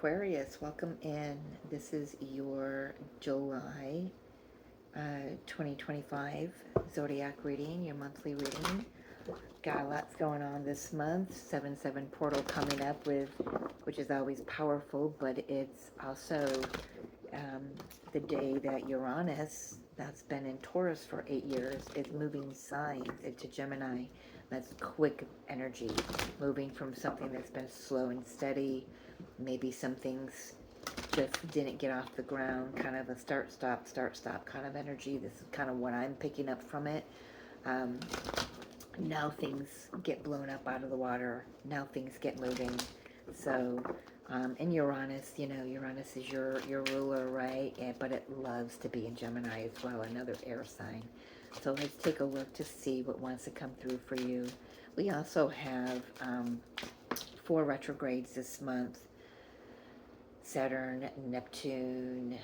Aquarius, welcome in. This is your July 2025 zodiac reading, your monthly reading. Got lots going on this month. 7-7 portal coming up with, which is always powerful, but it's also the day that Uranus, that's been in Taurus for 8 years, is moving signs into Gemini. That's quick energy, moving from something that's been slow and steady. Maybe some things just didn't get off the ground, kind of a start, stop kind of energy. This is kind of what I'm picking up from it. Now things get blown up out of the water. Now things get moving. So, and Uranus, Uranus is your ruler, right? But it loves to be in Gemini as well, another air sign. So let's take a look to see what wants to come through for you. We also have 4 retrogrades this month. Saturn, Neptune,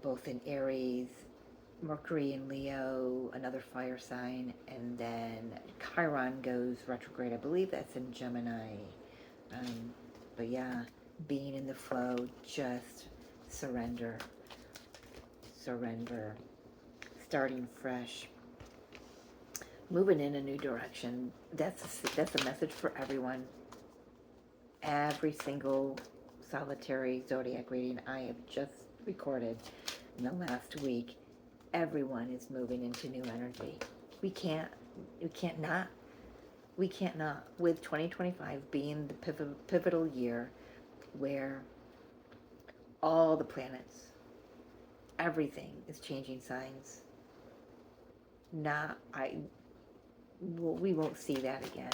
both in Aries, Mercury in Leo, another fire sign, and then Chiron goes retrograde. I believe that's in Gemini. But yeah, being in the flow, just surrender, starting fresh, moving in a new direction. That's a message for everyone. Every single solitary zodiac reading I have just recorded in the last week, everyone is moving into new energy. We can't not. With 2025 being the pivotal year where all the planets, everything is changing signs. We won't see that again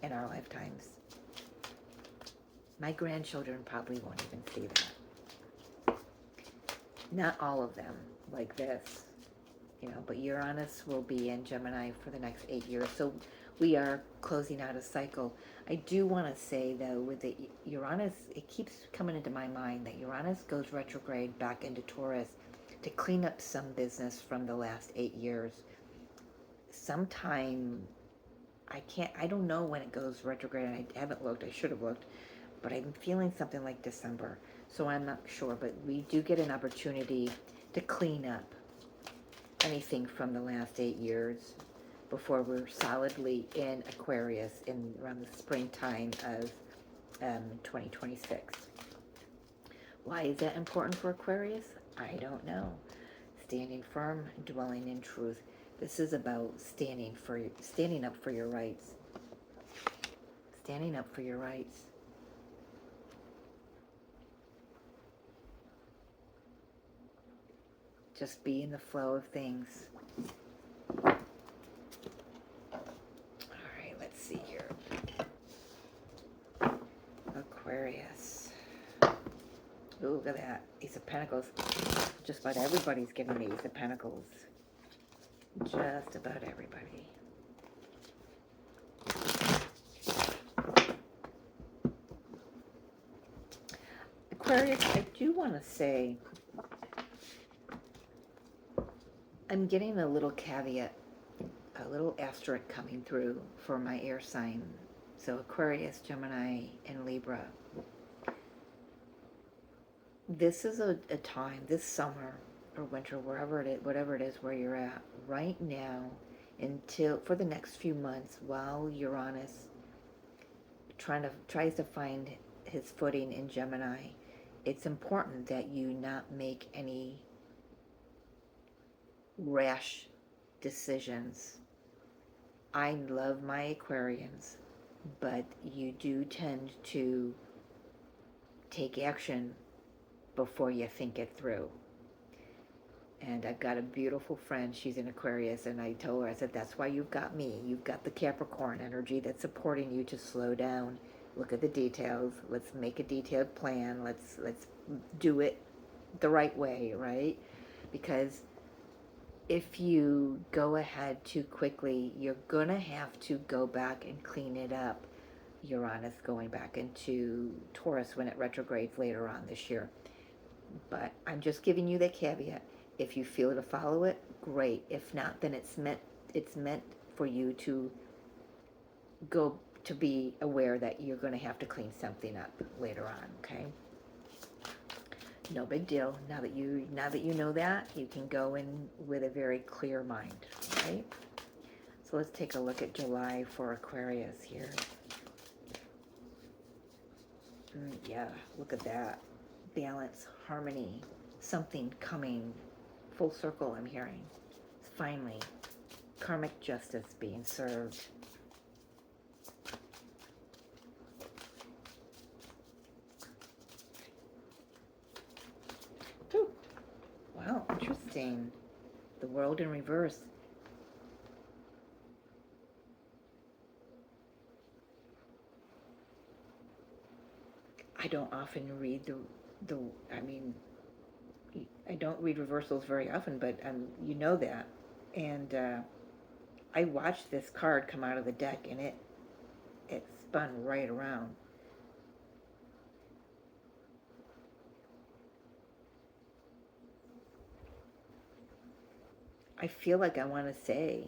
in our lifetimes. My grandchildren probably won't even see that. Not all of them like this, but Uranus will be in Gemini for the next 8 years. So we are closing out a cycle. I do want to say, though, with the Uranus, it keeps coming into my mind that Uranus goes retrograde back into Taurus to clean up some business from the last 8 years. Sometime, I don't know when it goes retrograde. I haven't looked. I should have looked. But I'm feeling something like December, so I'm not sure. But we do get an opportunity to clean up anything from the last 8 years before we're solidly in Aquarius around the springtime of 2026. Why is that important for Aquarius? I don't know. Standing firm, dwelling in truth. This is about standing up for your rights. Standing up for your rights. Just be in the flow of things. All right, let's see here. Aquarius. Ooh, look at that. Ace of Pentacles. Just about everybody's getting the Ace of Pentacles. Just about everybody. Aquarius, I do want to say, I'm getting a little caveat, a little asterisk coming through for my air sign. So Aquarius, Gemini, and Libra. This is a time, this summer or winter, wherever it is, whatever it is where you're at, right now, for the next few months, while Uranus tries to find his footing in Gemini, it's important that you not make any rash decisions. I love my Aquarians, but you do tend to take action before you think it through. And I've got a beautiful friend, she's in Aquarius, and I told her, I said, that's why you've got me. You've got the Capricorn energy that's supporting you to slow down. Look at the details. Let's make a detailed plan. Let's do it the right way, right? Because if you go ahead too quickly, you're going to have to go back and clean it up. Uranus going back into Taurus when it retrogrades later on this year. But I'm just giving you that caveat. If you feel to follow it, great. If not, then it's meant for you to go to be aware that you're going to have to clean something up later on, okay? No big deal. Now that you know that, you can go in with a very clear mind, right? So let's take a look at July for Aquarius here. Yeah, look at that. Balance, harmony, something coming full circle, I'm hearing. Finally, karmic justice being served. Ooh. Wow, interesting. The world in reverse. I don't often read the I mean, I don't read reversals very often, but you know that. And I watched this card come out of the deck, and it spun right around. I feel like I want to say,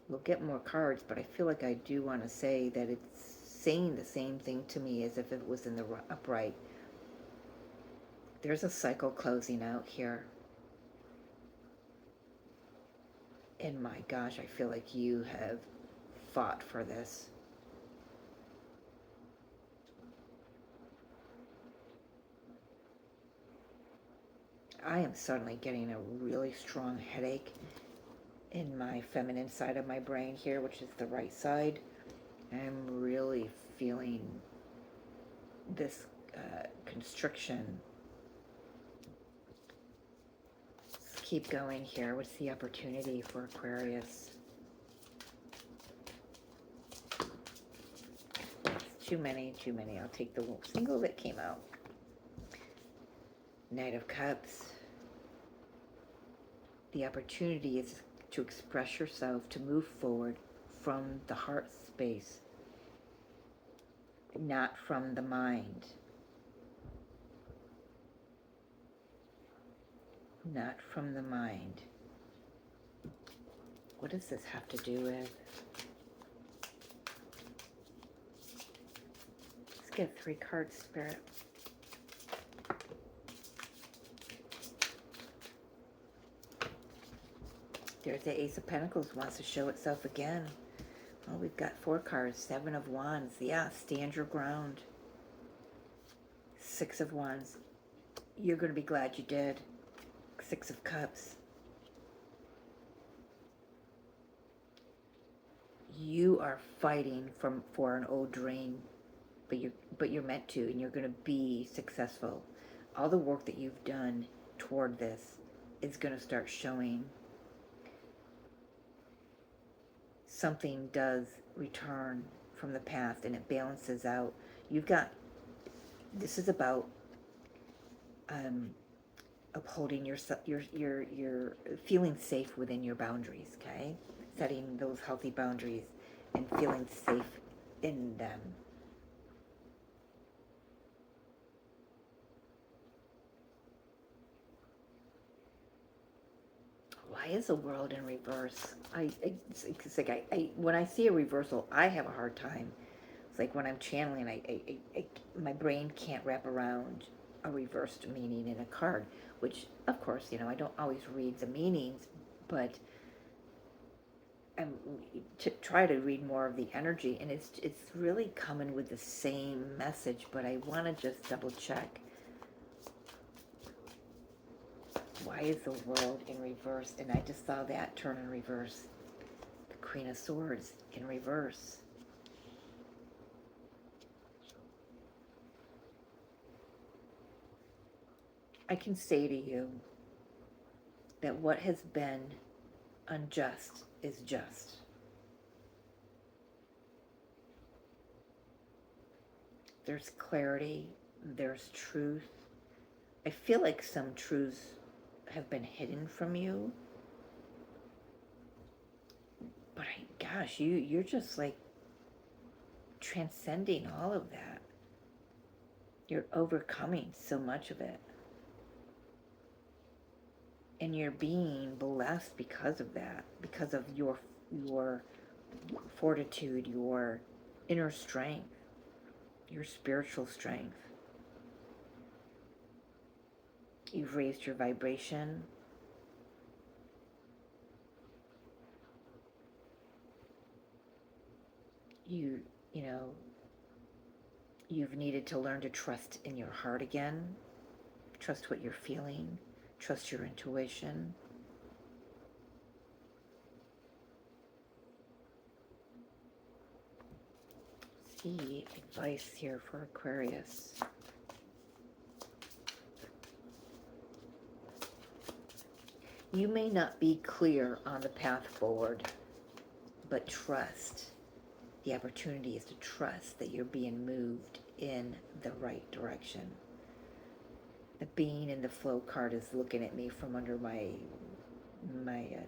we'll get more cards, but I feel like I do want to say that it's saying the same thing to me as if it was in the upright. There's a cycle closing out here. And my gosh, I feel like you have fought for this. I am suddenly getting a really strong headache in my feminine side of my brain here, which is the right side. I'm really feeling this constriction. Let's keep going here. What's the opportunity for Aquarius? It's too many. I'll take the single that came out. Knight of Cups. The opportunity is to express yourself, to move forward from the heart space, not from the mind. Not from the mind. What does this have to do with? Let's get 3 cards, Spirit. There's the Ace of Pentacles, wants to show itself again. Well, we've got 4 cards. 7 of Wands. Yeah, stand your ground. 6 of Wands. You're going to be glad you did. 6 of Cups. You are fighting for an old dream, but you're meant to, and you're going to be successful. All the work that you've done toward this is going to start showing. Something does return from the past, and it balances out. You've got, this is about upholding your feeling safe within your boundaries, okay? Setting those healthy boundaries and feeling safe in them. Why is the world in reverse? It's like when I see a reversal, I have a hard time. It's like when I'm channeling, my brain can't wrap around a reversed meaning in a card, which, of course, I don't always read the meanings, but I'm to try to read more of the energy, and it's really coming with the same message, but I want to just double check. Why is the world in reverse? And I just saw that turn in reverse. The Queen of Swords in reverse. I can say to you that what has been unjust is just. There's clarity, there's truth. I feel like some truths have been hidden from you, but gosh, you're just like transcending all of that. You're overcoming so much of it, and you're being blessed because of that, because of your fortitude, your inner strength. your spiritual strength. You've raised your vibration. You know, you've needed to learn to trust in your heart again. Trust what you're feeling. Trust your intuition. See advice here for Aquarius. You may not be clear on the path forward, but trust. The opportunity is to trust that you're being moved in the right direction. The being in the flow card is looking at me from under my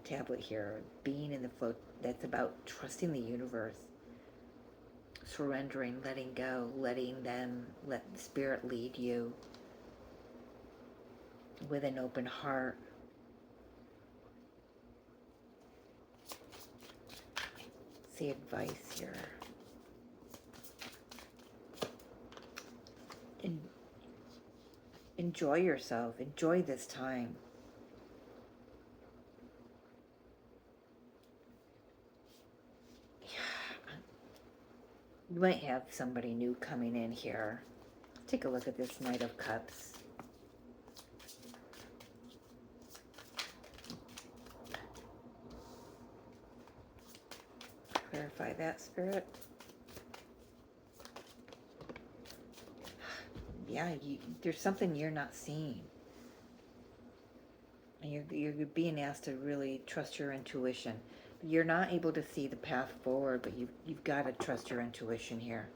tablet here. Being in the flow, that's about trusting the universe. Surrendering, letting go, letting them, let the spirit lead you with an open heart. See advice here. Enjoy yourself. Enjoy this time. You might have somebody new coming in here. Take a look at this Knight of Cups. Clarify that, Spirit. Yeah, there's something you're not seeing. And you're being asked to really trust your intuition. You're not able to see the path forward, but you've got to trust your intuition here.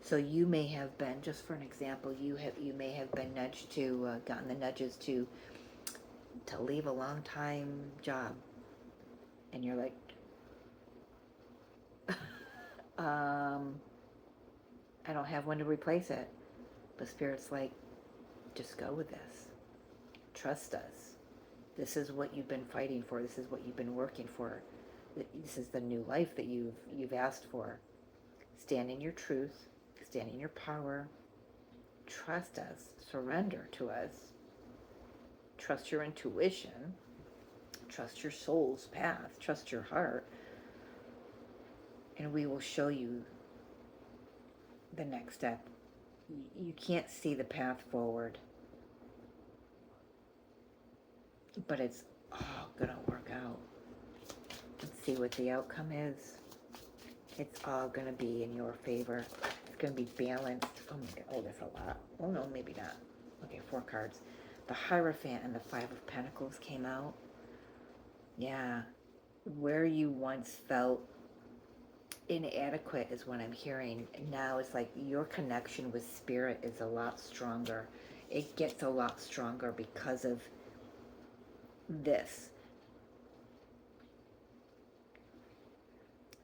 So you may have been, just for an example, you may have been nudged to, gotten the nudges to leave a long time job. And you're like, I don't have one to replace it. But Spirit's like, just go with this. Trust us. This is what you've been fighting for. This is what you've been working for. This is the new life that you've asked for. Stand in your truth. Stand in your power. Trust us. Surrender to us. Trust your intuition. Trust your soul's path. Trust your heart. And we will show you the next step. You can't see the path forward, but it's all gonna work out. Let's see what the outcome is. It's all gonna be in your favor. It's gonna be balanced. Oh my God, oh, that's a lot. Oh no, maybe not. Okay, 4 cards. The Hierophant and the 5 of Pentacles came out. Yeah, where you once felt inadequate is what I'm hearing. Now it's like your connection with Spirit is a lot stronger. It gets a lot stronger because of this.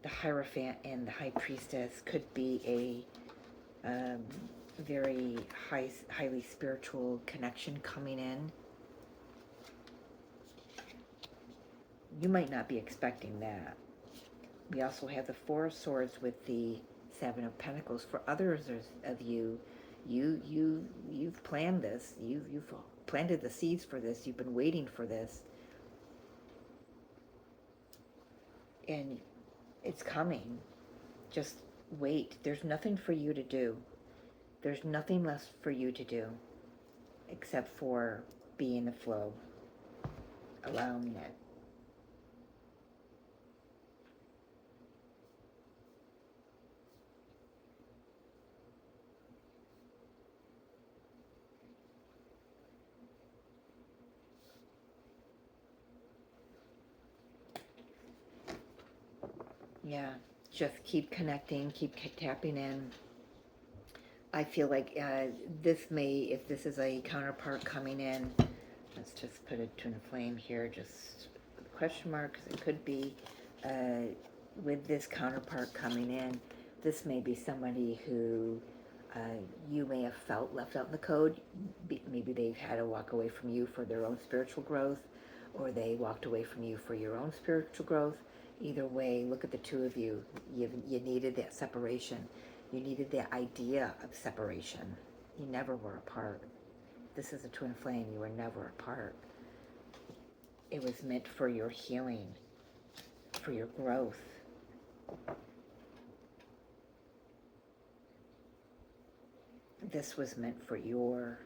The Hierophant and the High Priestess could be a very highly spiritual connection coming in. You might not be expecting that. We also have the 4 of Swords with the 7 of Pentacles. For others of you, you've planned this. You've planted the seeds for this. You've been waiting for this, and it's coming. Just wait. There's nothing for you to do. There's nothing less for you to do except for be in the flow, allowing it. Yeah, just keep connecting, keep tapping in. I feel like this may, if this is a counterpart coming in, let's just put it to a flame here, just question mark, because it could be with this counterpart coming in, this may be somebody who you may have felt left out in the code. Maybe they've had to walk away from you for their own spiritual growth, or they walked away from you for your own spiritual growth. Either way, look at the two of you. You needed that separation. You needed the idea of separation. You never were apart. This is a twin flame. You were never apart. It was meant for your healing, for your growth. This was meant for your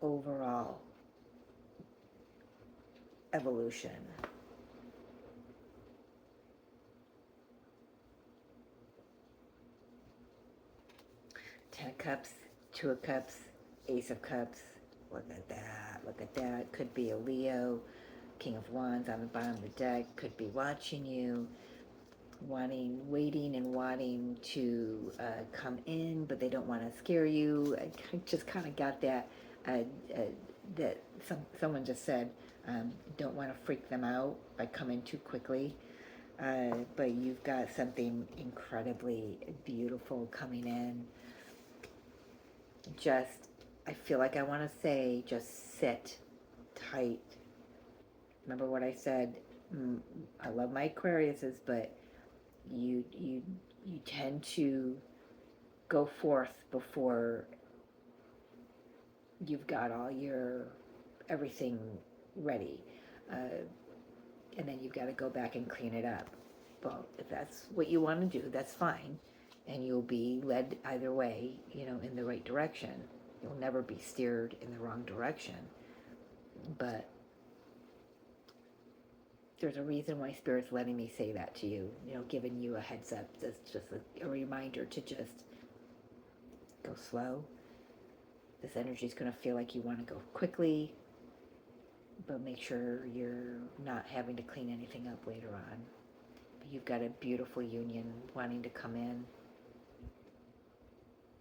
overall evolution. Ten of Cups, Two of Cups, Ace of Cups. Look at that. Look at that. Could be a Leo. King of Wands on the bottom of the deck. Could be watching you, waiting and wanting to come in, but they don't want to scare you. I just kind of got that. That someone just said, don't want to freak them out by coming too quickly. But you've got something incredibly beautiful coming in. Just, I feel like I want to say, just sit tight. Remember what I said? I love my Aquariuses, but you tend to go forth before you've got all your everything ready, and then you've got to go back and clean it up. Well, if that's what you want to do, that's fine, and you'll be led either way, in the right direction. You'll never be steered in the wrong direction. But there's a reason why Spirit's letting me say that to you, giving you a heads up. It's just a reminder to just go slow. This energy is going to feel like you want to go quickly, but make sure you're not having to clean anything up later on. But you've got a beautiful union wanting to come in.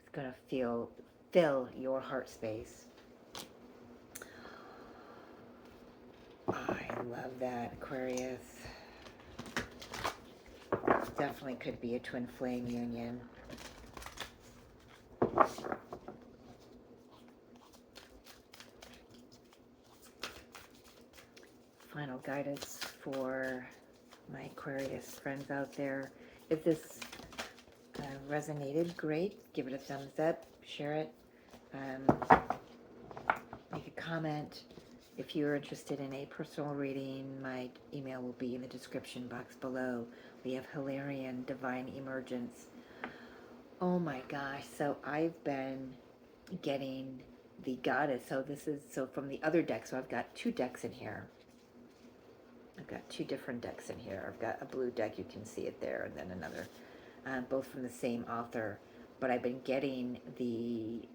It's going to fill your heart space. I love that, Aquarius. Definitely could be a twin flame union. Final guidance for my Aquarius friends out there. If this resonated, great. Give it a thumbs up. Share it. Make a comment. If you're interested in a personal reading, my email will be in the description box below. We have Hilarion, Divine Emergence. Oh my gosh. So I've been getting the Goddess. So from the other deck. So I've got two decks in here. I've got two different decks in here. I've got a blue deck, you can see it there, and then another, both from the same author. But I've been getting the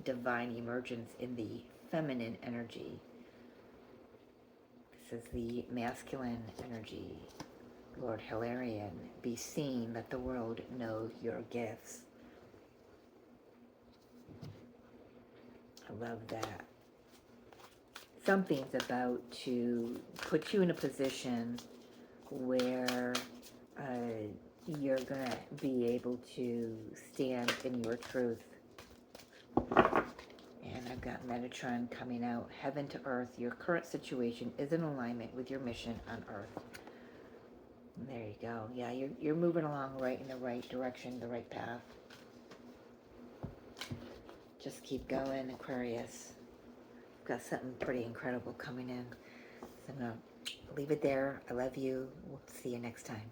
Divine Emergence in the feminine energy. This is the masculine energy. Lord Hilarion, be seen, let the world know your gifts. I love that. Something's about to put you in a position where you're going to be able to stand in your truth. And I've got Metatron coming out. Heaven to earth, your current situation is in alignment with your mission on earth. And there you go. Yeah, you're moving along right in the right direction, the right path. Just keep going, Aquarius. Got something pretty incredible coming in. So I'm going to leave it there. I love you. We'll see you next time.